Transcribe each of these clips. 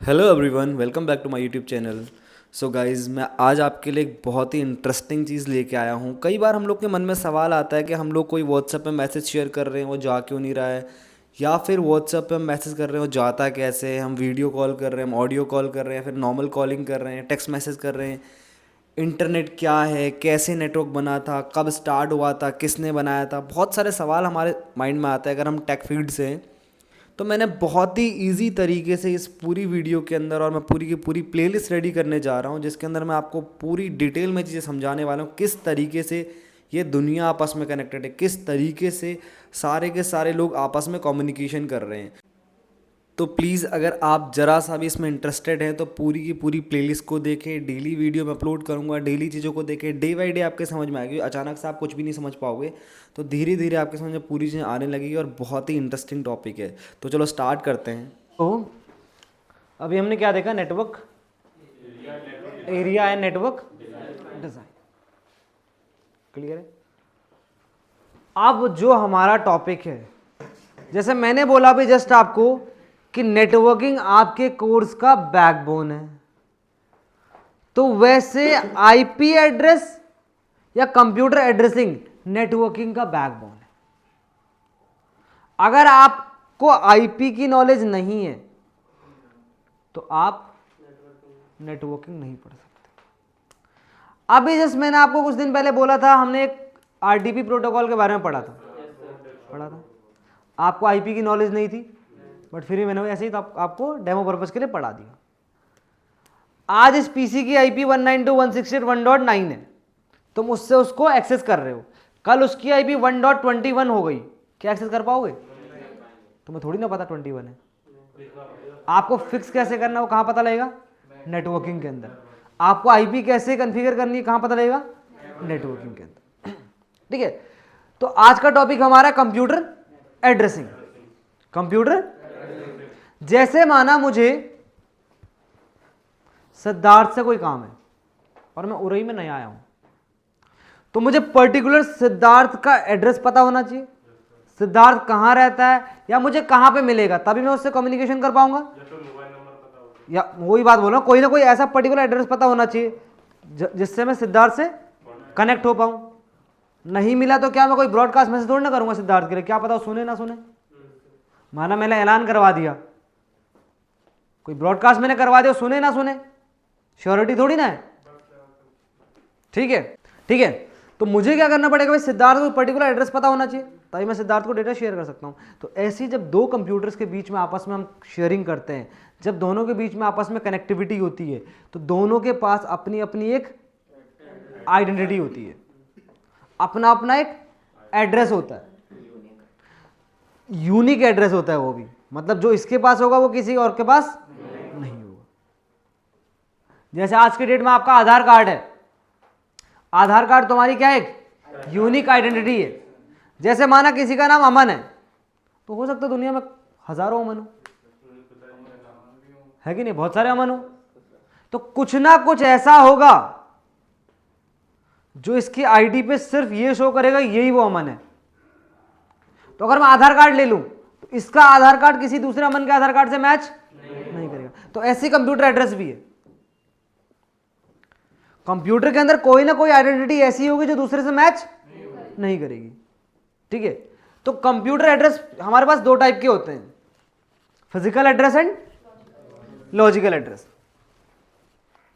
Hello everyone, welcome back to my YouTube channel. So guys, मैं आज आपके लिए एक बहुत ही इंटरेस्टिंग चीज़ लेके आया हूँ। कई बार हम लोग के मन में सवाल आता है कि हम लोग कोई व्हाट्सएप पे मैसेज शेयर कर रहे हैं, वो जा क्यों नहीं रहा है, या फिर व्हाट्सएप पे हम मैसेज कर रहे हैं, वो जाता कैसे है। हम वीडियो कॉल कर रहे हैं, हम ऑडियो कॉल कर रहे हैं, फिर नॉर्मल कॉलिंग कर रहे हैं, टेक्स्ट मैसेज कर रहे हैं। इंटरनेट क्या है, कैसे नेटवर्क बना था, कब स्टार्ट हुआ था, किसने बनाया था, बहुत सारे सवाल हमारे माइंड में आते हैं अगर हम टेक फील्ड से हैं। तो मैंने बहुत ही इजी तरीके से इस पूरी वीडियो के अंदर, और मैं पूरी की पूरी प्लेलिस्ट रेडी करने जा रहा हूँ जिसके अंदर मैं आपको पूरी डिटेल में चीज़ें समझाने वाला हूँ, किस तरीके से ये दुनिया आपस में कनेक्टेड है, किस तरीके से सारे के सारे लोग आपस में कम्युनिकेशन कर रहे हैं। तो प्लीज़, अगर आप ज़रा सा भी इसमें इंटरेस्टेड हैं तो पूरी की पूरी प्लेलिस्ट को देखें। डेली वीडियो मैं अपलोड करूँगा, डेली चीज़ों को देखें, डे बाई डे आपके समझ में आएगी। अचानक से आप कुछ भी नहीं समझ पाओगे, तो धीरे धीरे आपके समझ में पूरी चीज़ें आने लगेगी, और बहुत ही इंटरेस्टिंग टॉपिक है। तो चलो स्टार्ट करते हैं। तो अभी हमने क्या देखा? Network area and network design. Clear है? अब जो हमारा टॉपिक है, जैसे मैंने बोला अभी जस्ट आपको कि नेटवर्किंग आपके कोर्स का बैकबोन है, तो वैसे आईपी एड्रेस या कंप्यूटर एड्रेसिंग नेटवर्किंग का बैकबोन है। अगर आपको आईपी की नॉलेज नहीं है तो आप नेटवर्किंग नहीं पढ़ सकते। अभी जस्ट मैंने आपको कुछ दिन पहले बोला था, हमने एक आरडीपी प्रोटोकॉल के बारे में पढ़ा था। आपको आईपी की नॉलेज नहीं थी, बट फिर भी मैंने ऐसे ही तो आपको डेमो पर्पस के लिए पढ़ा दिया। आज इस पीसी की आईपी 192.168.1.9 है, तुम उससे उसको एक्सेस कर रहे हो। कल उसकी आईपी 1.21 हो गई, क्या एक्सेस कर पाओगे? तुम्हें थोड़ी ना पता 21 है। आपको फिक्स कैसे करना है वो कहाँ पता लगेगा? नेटवर्किंग के अंदर। आपको आईपी कैसे कॉन्फ़िगर करनी है कहाँ पता लगेगा? नेटवर्किंग के अंदर। ठीक है, तो आज का टॉपिक हमारा कंप्यूटर एड्रेसिंग। कंप्यूटर, जैसे माना मुझे सिद्धार्थ से कोई काम है और मैं उरई में नया आया हूं, तो मुझे पर्टिकुलर सिद्धार्थ का एड्रेस पता होना चाहिए, सिद्धार्थ कहां रहता है या मुझे कहां पे मिलेगा, तभी मैं उससे कम्युनिकेशन कर पाऊंगा। या वही बात बोल रहा हूं, कोई ना कोई ऐसा पर्टिकुलर एड्रेस पता होना चाहिए जिससे मैं सिद्धार्थ से कनेक्ट हो पाऊं। नहीं मिला तो क्या मैं कोई ब्रॉडकास्ट मैसेज थोड़ी ना करूंगा सिद्धार्थ के लिए, क्या पता सुने ना सुने। माना मैंने ऐलान करवा दिया, कोई ब्रॉडकास्ट मैंने करवा दिया, सुने ना सुने, श्योरिटी थोड़ी ना है। ठीक है, ठीक है। तो मुझे क्या करना पड़ेगा भाई? सिद्धार्थ को पर्टिकुलर एड्रेस पता होना चाहिए, तभी मैं सिद्धार्थ को डेटा शेयर कर सकता हूं। तो ऐसी जब दो कंप्यूटर्स के बीच में आपस में हम शेयरिंग करते हैं, जब दोनों के बीच में आपस में कनेक्टिविटी होती है, तो दोनों के पास अपनी अपनी एक आइडेंटिटी होती है, अपना अपना एक एड्रेस होता है, यूनिक एड्रेस होता है वो भी। मतलब जो इसके पास होगा वो किसी और के पास नहीं होगा। जैसे आज के डेट में आपका आधार कार्ड है, आधार कार्ड तुम्हारी क्या है? एक यूनिक आइडेंटिटी है। जैसे माना किसी का नाम अमन है, तो हो सकता है दुनिया में हजारों अमन हो, है कि नहीं? बहुत सारे अमन हो, तो कुछ ना कुछ ऐसा होगा जो इसकी आईडी पे सिर्फ ये शो करेगा यही वो अमन है। तो अगर मैं आधार कार्ड ले लूं तो इसका आधार कार्ड किसी दूसरे अमन के आधार कार्ड से मैच नहीं करेगा। तो ऐसी कंप्यूटर एड्रेस भी है। कंप्यूटर के अंदर कोई ना कोई आइडेंटिटी ऐसी होगी जो दूसरे से मैच नहीं करेगी। ठीक है, तो कंप्यूटर एड्रेस हमारे पास दो टाइप के होते हैं, physical address and logical address.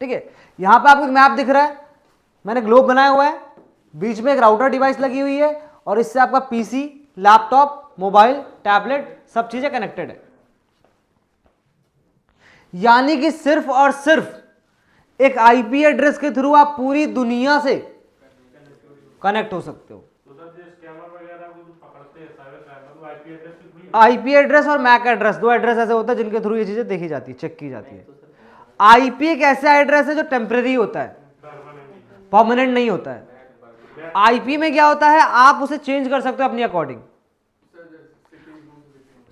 ठीक है, यहां पे आपको एक मैप दिख रहा है, मैंने ग्लोब बनाया हुआ है, बीच में एक राउटर डिवाइस लगी हुई है, और इससे आपका पीसी, लैपटॉप, मोबाइल, टैबलेट सब चीजें कनेक्टेड है। यानी कि सिर्फ और सिर्फ एक आईपी एड्रेस के थ्रू आप पूरी दुनिया से कनेक्ट हो सकते हो। आईपी एड्रेस और मैक एड्रेस, दो एड्रेस ऐसे होते हैं जिनके थ्रू ये चीजें देखी जाती है, चेक की जाती है। आईपी एक ऐसा एड्रेस है जो टेम्परेरी होता है, परमानेंट नहीं होता है। आईपी में क्या होता है, आप उसे चेंज कर सकते हो अपनी अकॉर्डिंग।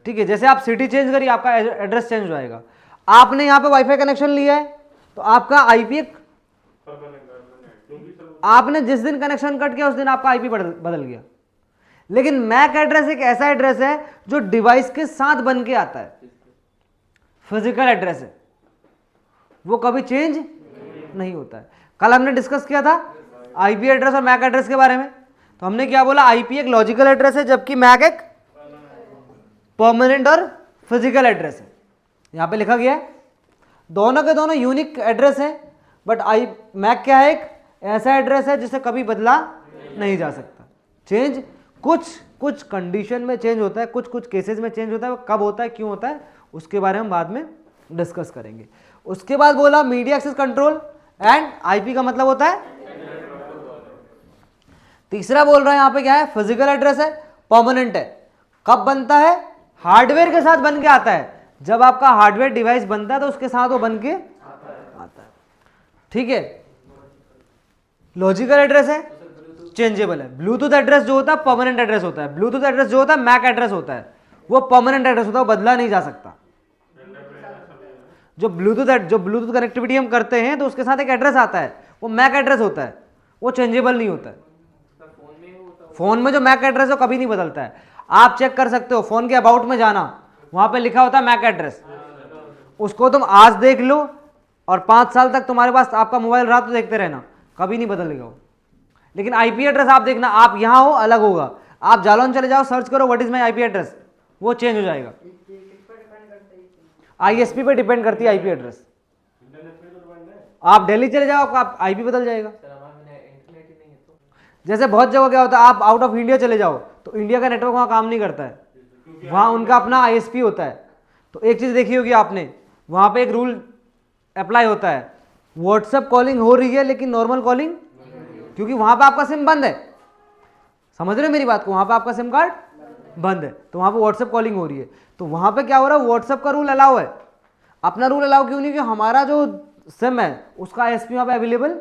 ठीक है, जैसे आप सिटी चेंज करिए आपका एड्रेस चेंज हो जाएगा। आपने यहाँ पे वाईफाई कनेक्शन लिया है तो आपका आईपी आपने जिस दिन कनेक्शन कट किया उस दिन आपका आईपी बदल गया। लेकिन मैक एड्रेस एक ऐसा एड्रेस है जो डिवाइस के साथ बन के आता है, फिजिकल एड्रेस है। वो कभी चेंज नहीं होता है। कल हमने डिस्कस किया था आईपी एड्रेस और मैक एड्रेस के बारे में। तो हमने क्या बोला, आईपी एक लॉजिकल एड्रेस है जबकि मैक एक परमानेंट और फिजिकल एड्रेस है। यहां पे लिखा गया है दोनों के दोनों यूनिक एड्रेस है, बट मैक क्या है, एक ऐसा एड्रेस है जिसे कभी बदला नहीं जा सकता। चेंज कुछ कंडीशन में चेंज होता है, कुछ केसेस में चेंज होता है। वो कब होता है, क्यों होता है, उसके बारे में बाद में डिस्कस करेंगे। उसके बाद बोला media access control and IP का मतलब होता है। तीसरा बोल रहा है यहां पे क्या है, फिजिकल एड्रेस है, परमानेंट है। कब बनता है, हार्डवेयर के साथ बन के आता है। जब आपका हार्डवेयर डिवाइस बनता है तो उसके साथ वो बन के आता है। ठीक है, लॉजिकल एड्रेस है, चेंजेबल है। ब्लूटूथ एड्रेस जो होता है परमानेंट एड्रेस होता है। ब्लूटूथ एड्रेस जो होता है मैक एड्रेस होता है, वो परमानेंट एड्रेस होता है, वो बदला नहीं जा सकता। जो ब्लूटूथ कनेक्टिविटी हम करते हैं तो उसके साथ एक एड्रेस आता है, वो मैक एड्रेस होता है, वो चेंजेबल नहीं होता है। फोन में जो मैक एड्रेस है कभी नहीं बदलता है। आप चेक कर सकते हो, फोन के अबाउट में जाना, वहां पे लिखा होता है मैक एड्रेस। उसको तुम आज देख लो और 5 साल तक तुम्हारे पास आपका मोबाइल रहा तो देखते रहना, कभी नहीं बदलेगा वो। लेकिन आईपी एड्रेस आप देखना, आप यहां हो अलग होगा, आप जालौन चले जाओ, सर्च करो what is my IP address, वो चेंज हो जाएगा। आईएसपी पे डिपेंड करती है आईपी एड्रेस। आप दिल्ली चले जाओ, आप आईपी बदल जाएगा। जैसे बहुत जगह क्या होता है, आप आउट ऑफ इंडिया चले जाओ तो इंडिया का नेटवर्क वहां काम नहीं करता है, वहां उनका अपना आईएसपी होता है। तो एक चीज देखी होगी आपने, वहां पे एक रूल अप्लाई होता है, व्हाट्सएप कॉलिंग हो रही है लेकिन नॉर्मल कॉलिंग, क्योंकि वहां पे आपका सिम बंद है। समझ रहे हो मेरी बात को, वहां पे आपका सिम कार्ड बंद है तो वहां पे व्हाट्सएप कॉलिंग हो रही है। तो वहां पे क्या हो रहा है, व्हाट्सएप का रूल अलाउ है, अपना रूल अलाउ क्यों नहीं, क्योंकि हमारा जो सिम है उसका आईएसपी वहां पे अवेलेबल।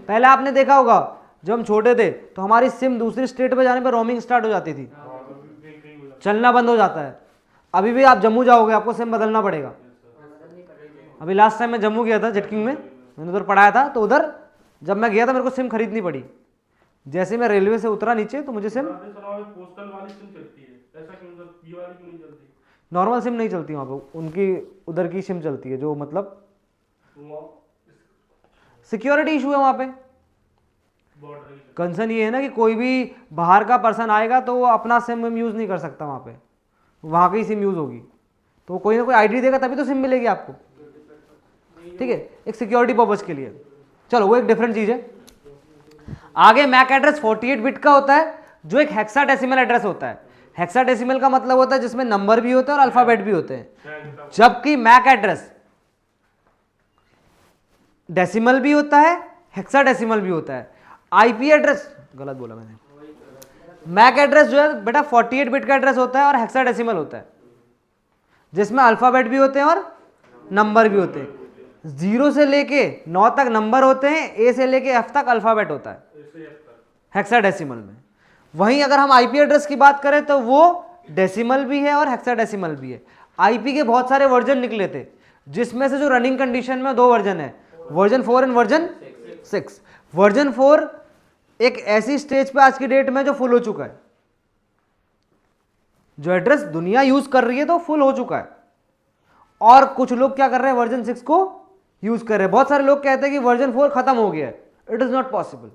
पहले आपने देखा होगा जब हम छोटे थे तो हमारी सिम दूसरी स्टेट पे जाने पर रोमिंग स्टार्ट हो जाती थी, चलना बंद हो जाता है। अभी भी आप जम्मू जाओगे आपको सिम बदलना पड़ेगा। अभी लास्ट टाइम मैं जम्मू गया था जेटकिंग में, मैंने उधर पढ़ाया था, तो उधर जब मैं गया था मेरे को सिम खरीदनी पड़ी। जैसे मैं रेलवे से उतरा नीचे तो मुझे सिम, नॉर्मल सिम नहीं चलती वहाँ पे, उनकी उधर की सिम चलती है, जो मतलब सिक्योरिटी इशू है वहाँ पे। कंसर्न ये है ना कि कोई भी बाहर का पर्सन आएगा तो वो अपना सिम यूज़ नहीं कर सकता वहाँ पे, वहाँ की सिम यूज़ होगी, तो कोई ना कोई आईडी देगा तभी तो सिम मिलेगी आपको। ठीक है, एक सिक्योरिटी पर्पज के लिए। चलो वो एक डिफरेंट चीज़ है। आगे मैक एड्रेस 48 बिट का होता है, जो एक हेक्साडेसिमल एड्रेस होता है। हेक्साडेसिमल का मतलब होता है जिसमें नंबर भी होते हैं और अल्फाबेट भी होते हैं, जबकि मैक एड्रेस डेसिमल भी होता है, हेक्साडेसिमल भी होता है। आईपी एड्रेस, गलत बोला मैंने, मैक एड्रेस जो है बेटा 48 बिट का एड्रेस होता है और हेक्साडेसिमल होता है, जिसमें अल्फाबेट भी होते हैं और नंबर भी होते हैं। 0 से लेके 9 तक नंबर होते हैं, ए से लेके एफ तक अल्फाबेट होता है हेक्साडेसिमल में। वहीं अगर हम आईपी एड्रेस की बात करें तो वो डेसिमल भी है और हेक्साडेसिमल भी है। आईपी के बहुत सारे वर्जन निकले थे, जिसमें से जो रनिंग कंडीशन में 2 वर्जन है, वर्जन 4 एंड वर्जन 6। वर्जन 4 एक ऐसी स्टेज पे आज की डेट में जो फुल हो चुका है, जो एड्रेस दुनिया यूज कर रही है तो फुल हो चुका है, और कुछ लोग क्या कर रहे हैं, वर्जन 6 को यूज कर रहे हैं। बहुत सारे लोग कहते हैं कि वर्जन 4 खत्म हो गया है, इट इज नॉट पॉसिबल।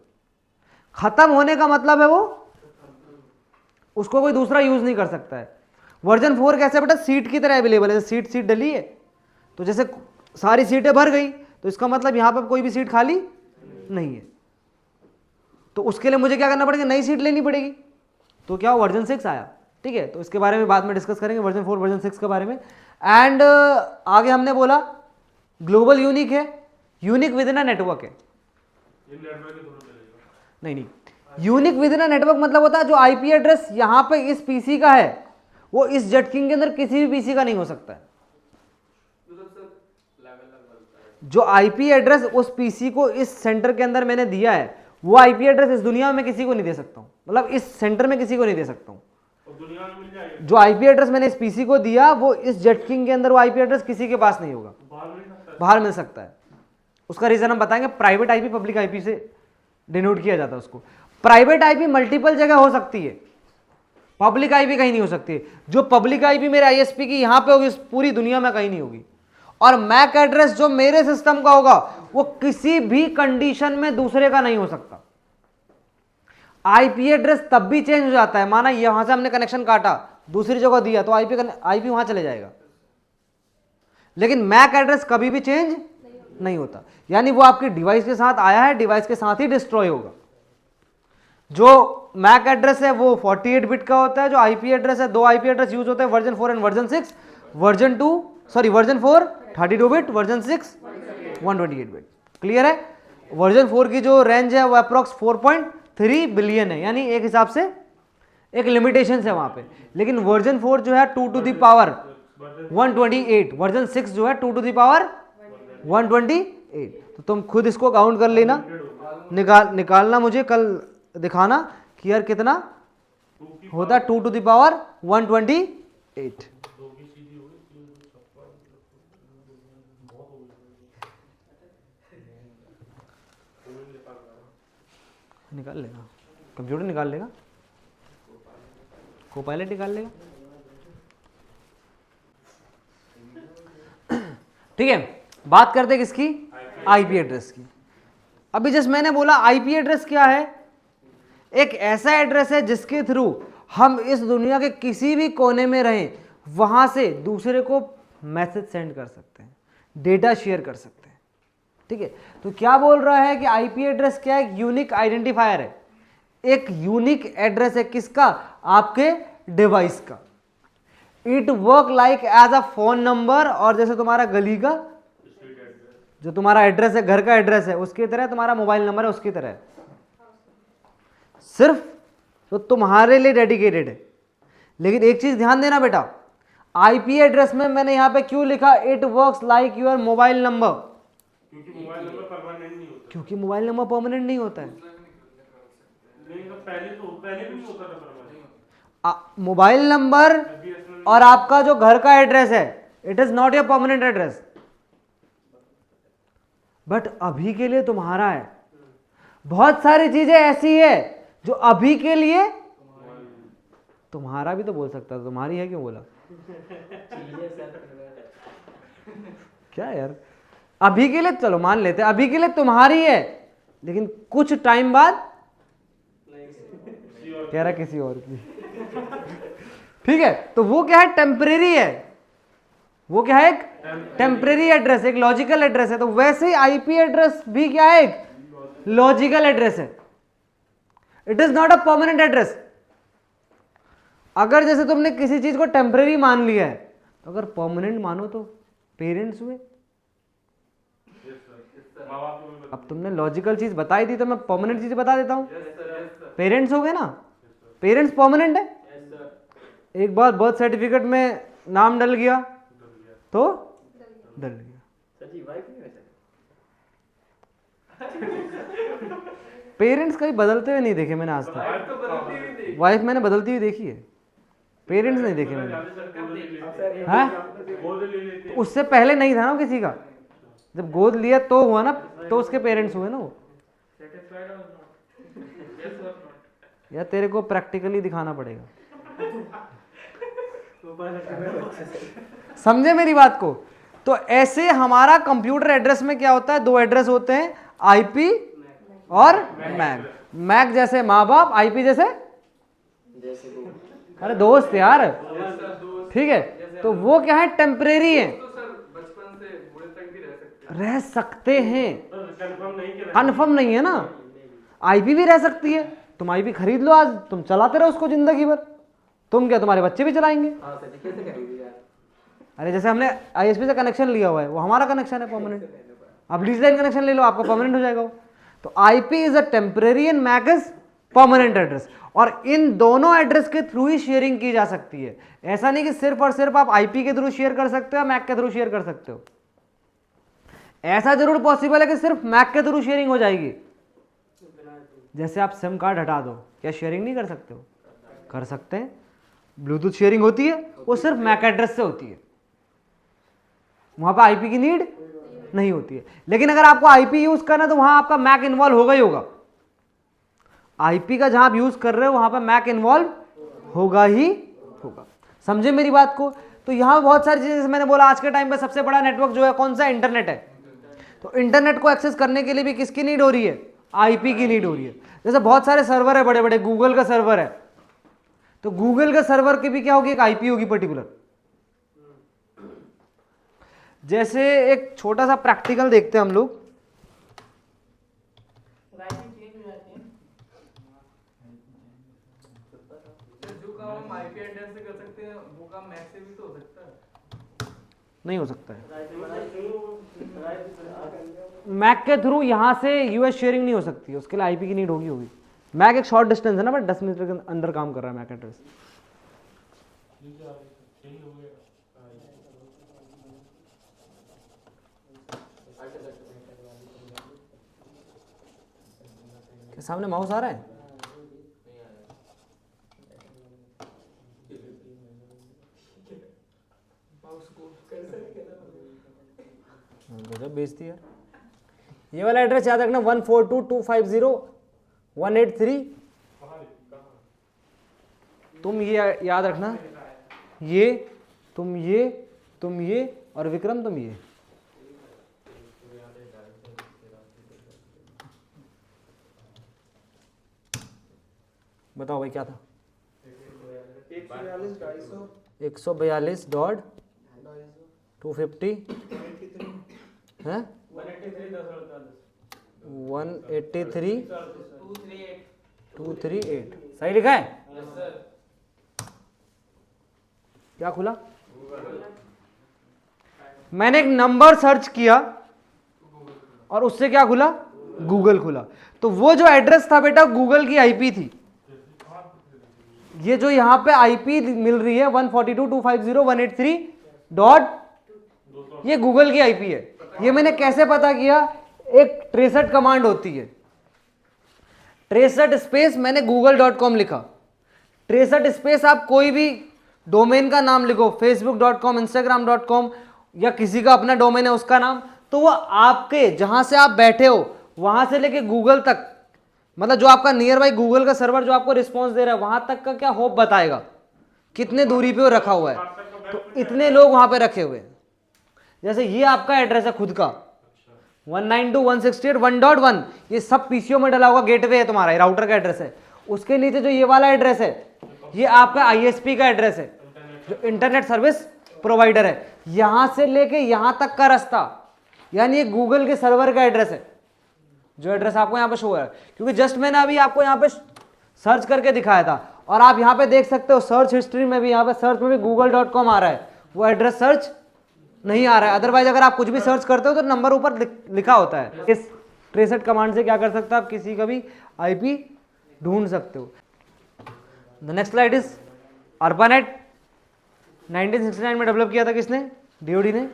खत्म होने का मतलब है वो उसको कोई दूसरा यूज नहीं कर सकता है। वर्जन 4 कैसे बेटा, सीट की तरह अवेलेबल है। सीट डली है तो जैसे सारी सीटें भर गई तो इसका मतलब यहां पर कोई भी सीट खाली नहीं है, तो उसके लिए मुझे क्या करना पड़ेगा, नई सीट लेनी पड़ेगी। तो क्या वर्जन 6 आया। ठीक है, तो इसके बारे में बाद में डिस्कस करेंगे, वर्जन 4 वर्जन 6 के बारे में। एंड आगे हमने बोला ग्लोबल यूनिक है, unique with in a network है। नहीं, unique with in a network मतलब होता है जो आईपी एड्रेस यहां पे इस पीसी का है वो इस जेटकिंग के अंदर किसी भी पीसी का नहीं हो सकता है। जो आईपी एड्रेस उस पीसी को इस सेंटर के अंदर मैंने दिया है, वो आईपी एड्रेस इस दुनिया में किसी को नहीं दे सकता हूं, मतलब इस सेंटर में किसी को नहीं दे सकता हूं। जो आईपी एड्रेस मैंने इस पीसी को दिया वो इस जेटकिंग के अंदर वो आईपी एड्रेस किसी के पास नहीं होगा, बाहर मिल सकता है। उसका रीजन हम बताएंगे। प्राइवेट आईपी पब्लिक आईपी से डिनोट किया जाता है उसको। प्राइवेट आईपी मल्टीपल जगह हो सकती है, पब्लिक आईपी कहीं नहीं हो सकती। जो पब्लिक आईपी मेरे आईएसपी की यहां पे होगी पूरी दुनिया में कहीं नहीं होगी, और मैक एड्रेस जो मेरे सिस्टम का होगा वो किसी भी कंडीशन में दूसरे का नहीं हो सकता। आईपी एड्रेस तब भी चेंज हो जाता है, माना यहां से हमने कनेक्शन काटा, दूसरी जगह दिया तो आईपी वहां चले जाएगा, लेकिन मैक एड्रेस कभी भी चेंज नहीं होता। यानी वो आपके डिवाइस के साथ आया है, डिवाइस के साथ ही डिस्ट्रॉय होगा। जो मैक एड्रेस है वो 48 बिट का होता है, जो आईपी एड्रेस है, दो आईपी एड्रेस यूज होते हैं, version 4 and version 6, version 4 32 bit, version 6 128 bit. Clear है? वर्जन 4 की जो रेंज है वो अप्रॉक्स 4.3 बिलियन है, यानी एक हिसाब से एक लिमिटेशन है वहां पे। लेकिन वर्जन 4 जो है 2 टू द पावर 128, वर्जन 6 जो है 2 टू द पावर 128। तो तुम खुद इसको काउंट कर लेना, निकालना, मुझे कल दिखाना कि यार कितना होता है 2 टू द पावर 128। निकाल लेगा, कंप्यूटर निकाल लेगा, कोपायलट निकाल लेगा। ठीक है, बात करते हैं किसकी? आईपी एड्रेस की। अभी जस्ट मैंने बोला आईपी एड्रेस क्या है? एक ऐसा एड्रेस है जिसके थ्रू हम इस दुनिया के किसी भी कोने में रहें, वहां से दूसरे को मैसेज सेंड कर सकते हैं, डेटा शेयर कर सकते हैं। ठीक है, तो क्या बोल रहा है कि आईपी एड्रेस क्या है? यूनिक आइडेंटिफायर है, एक यूनिक एड्रेस है। किसका? आपके डिवाइस का। It work like as a phone number, और जैसे तुम्हारा गली का जो तुम्हारा एड्रेस है, घर का एड्रेस है, उसकी तरह तुम्हारा मोबाइल नंबर है, उसकी तरह सिर्फ तो तुम्हारे लिए डेडिकेटेड है। लेकिन एक चीज ध्यान देना बेटा, आईपी एड्रेस में मैंने यहां पे क्यों लिखा it works like your mobile number? क्योंकि मोबाइल नंबर परमानेंट नहीं होता। क्योंकि मोबाइल नंबर परमानेंट नहीं होता है। पहले भी नहीं होता था परमानेंट। मोबाइल नंबर और आपका जो घर का एड्रेस है, it is not your permanent address, but अभी के लिए तुम्हारा है। बहुत सारी चीजें ऐसी है जो अभी के लिए तुम्हारा भी तो बोल सकता था, तुम्हारी है क्यों बोला? क्या यार, अभी के लिए चलो मान लेते हैं, अभी के लिए तुम्हारी है, लेकिन कुछ टाइम बाद कह रहा किसी और की। ठीक है, तो वो क्या है? टेम्परेरी है। वो क्या है? एक टेम्परेरी एड्रेस, एक लॉजिकल एड्रेस है। तो वैसे ही आईपी एड्रेस भी क्या है? एक लॉजिकल एड्रेस है। It is not a permanent address. अगर जैसे तुमने किसी चीज को टेम्परेरी मान लिया है, तो अगर परमानेंट मानो तो पेरेंट्स हुए। अब तुमने लॉजिकल चीज बताई थी तो मैं परमानेंट चीज बता देता हूं। पेरेंट्स हो गए ना, पेरेंट्स परमानेंट है। एक बार बर्थ सर्टिफिकेट में नाम डल गया तो डल गया। पेरेंट्स कहीं बदलते हुए नहीं देखे मैंने आज तक। वाइफ मैंने बदलती हुई देखी है, पेरेंट्स नहीं देखे मैंने। हाँ, तो उससे पहले नहीं था ना किसी का, जब गोद लिया तो हुआ ना, तो उसके पेरेंट्स हुए ना वो। या तेरे को प्रैक्टिकली दिखाना पड़ेगा। समझे मेरी बात को? तो ऐसे हमारा कंप्यूटर एड्रेस में क्या होता है? दो एड्रेस होते हैं, आईपी और मैक। मैक जैसे माँ बाप, आईपी जैसे अरे दोस्त यार। ठीक है, तो वो क्या है? टेम्परेरी है, रह सकते हैं, कन्फर्म नहीं है ना। आईपी भी रह सकती है, तुम आईपी खरीद लो आज, तुम चलाते रहो उसको जिंदगी भर। तुम क्या, तुम्हारे बच्चे भी चलाएंगे? अरे जैसे हमने आईएसपी से कनेक्शन लिया हुआ है, वो हमारा कनेक्शन है परमानेंट। अब लीज लाइन कनेक्शन ले लो, आपका परमानेंट हो जाएगा वो। तो IP is a temporary and MAC is permanent address, और इन दोनों एड्रेस के थ्रू ही शेयरिंग की जा सकती है। ऐसा नहीं कि सिर्फ और सिर्फ आप आईपी के थ्रू शेयर कर सकते हो, मैक के थ्रू शेयर कर सकते हो। ऐसा जरूर पॉसिबल है कि सिर्फ मैक के थ्रू शेयरिंग हो जाएगी। जैसे आप सिम कार्ड हटा दो, क्या शेयरिंग नहीं कर सकते हो? कर सकते हैं। ब्लूटूथ शेयरिंग होती है, वो सिर्फ मैक एड्रेस से होती है, वहां पर आईपी की नीड नहीं होती है। लेकिन अगर आपको आईपी यूज करना है तो वहां आपका मैक इन्वॉल्व होगा ही होगा। आईपी का जहां आप यूज कर रहे हो वहां पर मैक इन्वॉल्व होगा ही होगा। समझे मेरी बात को? तो यहाँ बहुत सारी चीज़ें, जैसे मैंने बोला आज के टाइम पे सबसे बड़ा नेटवर्क जो है कौन सा, इंटरनेट है। तो इंटरनेट को एक्सेस करने के लिए भी किसकी नीड हो रही है, आईपी की नीड हो रही है। जैसे बहुत सारे सर्वर है बड़े बड़े, गूगल का सर्वर है, तो गूगल के सर्वर की भी क्या होगी, एक आईपी होगी पर्टिकुलर। जैसे एक छोटा सा प्रैक्टिकल देखते हैं हम लोग। नहीं हो सकता है, मैक के थ्रू यहां से यूएस शेयरिंग नहीं हो सकती, उसके लिए आईपी की नीड होगी। मैक एक शॉर्ट डिस्टेंस है ना, बट 10 मीटर के अंदर काम कर रहा है मैक एड्रेस। सामने माउस आ रहा है, बेचती है। ये वाला एड्रेस याद रखना 142.250.183। तुम ये याद रखना, ये तुम ये और विक्रम तुम ये। बताओ भाई क्या था, 142.250 है 183.238 सही लिखा है। क्या खुला, मैंने एक नंबर सर्च किया और उससे क्या खुला, गूगल खुला। तो वो जो एड्रेस था बेटा गूगल की आईपी थी। ये जो यहां पे आईपी मिल रही है 142.250.183 डॉट, ये गूगल की आईपी है। ये मैंने कैसे पता किया, एक ट्रेसट कमांड होती है, ट्रेसट स्पेस मैंने google.com लिखा। ट्रेसट स्पेस आप कोई भी डोमेन का नाम लिखो, facebook.com, instagram.com या किसी का अपना डोमेन है उसका नाम, तो वो आपके जहां से आप बैठे हो वहां से लेके गूगल तक, मतलब जो आपका नियर बाई गूगल का सर्वर जो आपको रिस्पॉन्स दे रहा है वहां तक का क्या होप बताएगा, कितने दूरी पे वो रखा हुआ है। तो इतने लोग वहां पे रखे हुए हैं। जैसे ये आपका एड्रेस है खुद का 192.168.1.1, ये सब पीसीओ में डला हुआ गेटवे है तुम्हारा, राउटर का एड्रेस है। उसके नीचे जो ये वाला एड्रेस है ये आपका आईएसपी का एड्रेस है, जो इंटरनेट सर्विस प्रोवाइडर है। यहां से लेके यहां तक का रास्ता, यानी ये गूगल के सर्वर का एड्रेस है, जो एड्रेस आपको यहाँ पे शो है। क्योंकि जस्ट मैंने अभी आपको यहाँ पे सर्च करके दिखाया था, और आप यहाँ पे देख सकते हो सर्च हिस्ट्री में भी, यहाँ पे सर्च में भी google.com आ रहा है, वो एड्रेस सर्च नहीं आ रहा है। अदरवाइज अगर आप कुछ भी सर्च करते हो तो नंबर ऊपर लिखा होता है। इस ट्रेसट कमांड से क्या कर सकते हो आप, किसी का भी आईपी ढूंढ सकते हो। The next slide is ARPANET। 1969 में डेवलप किया था किसने, डीओडी ने।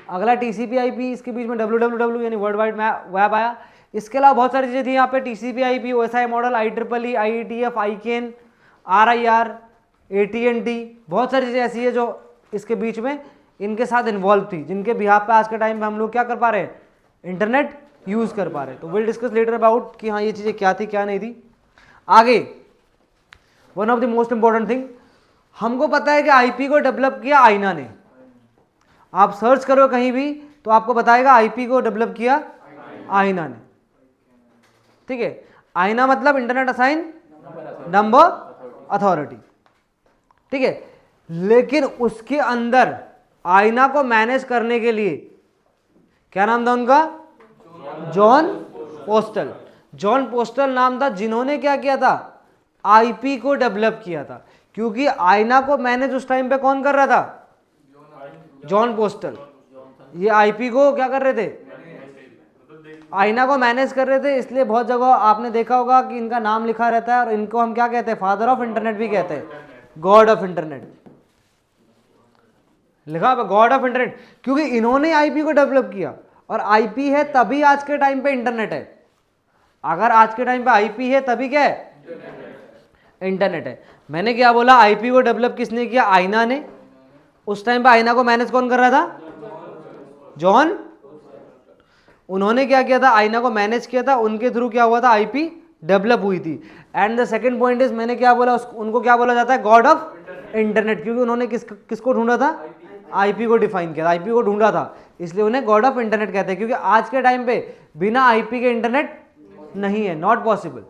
अगला टीसीपी आईपी, इसके बीच में www यानी वर्ल्ड वाइड वेब आया। इसके अलावा बहुत सारी चीजें थी यहाँ पे, TCP IP, OSI model, IEEE, IETF, ICANN, RIR, AT&T, बहुत सारी चीजें ऐसी है जो इसके बीच में इनके साथ इन्वॉल्व थी, जिनके बिहाफ पे आज के टाइम पे हम लोग क्या कर पा रहे हैं, इंटरनेट यूज कर पा रहे हैं। तो विल डिस्कस लेटर अबाउट कि हाँ ये चीजें क्या थी क्या नहीं थी। आगे one of the most important thing, हमको पता है कि आईपी को डेवलप किया आईना ने। आप सर्च करो कहीं भी तो आपको बताएगा आईपी को डेवलप किया आईना ने, ठीक है। आईना मतलब इंटरनेट असाइन नंबर अथॉरिटी, ठीक है। लेकिन उसके अंदर आईना को मैनेज करने के लिए क्या नाम था उनका, जॉन पोस्टल। जॉन पोस्टल नाम था, जिन्होंने क्या किया था, आईपी को डेवलप किया था। क्योंकि आईना को मैनेज उस टाइम पे कौन कर रहा था, जॉन पोस्टल। ये आईपी को क्या कर रहे थे, आईना को मैनेज कर रहे थे। इसलिए बहुत जगह आपने देखा होगा कि इनका नाम लिखा रहता है, और इनको हम क्या कहते हैं, फादर ऑफ इंटरनेट भी कहते हैं, गॉड ऑफ इंटरनेट लिखा है, गॉड ऑफ इंटरनेट। क्योंकि इन्होंने आईपी को डेवलप किया, और आईपी है तभी आज के टाइम पे इंटरनेट है। अगर आज के टाइम पे आईपी है तभी क्या है, इंटरनेट है। मैंने क्या बोला, आईपी को डेवलप किसने किया, आईना ने। उस टाइम पे आईना को मैनेज कौन कर रहा था, जॉन। उन्होंने क्या किया था, आईना को मैनेज किया था, उनके थ्रू क्या हुआ था, आईपी डेवलप हुई थी। And the second point is, मैंने क्या बोला, उनको क्या बोला जाता है, गॉड ऑफ इंटरनेट, क्योंकि उन्होंने किसको ढूंढा था? आईपी को डिफाइन किया था, आईपी को ढूंढा था, इसलिए उन्हें गॉड ऑफ इंटरनेट कहते हैं। क्योंकि आज के टाइम पे बिना आईपी के इंटरनेट नहीं है, नॉट पॉसिबल।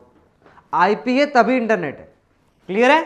आईपी है तभी इंटरनेट है। क्लियर है?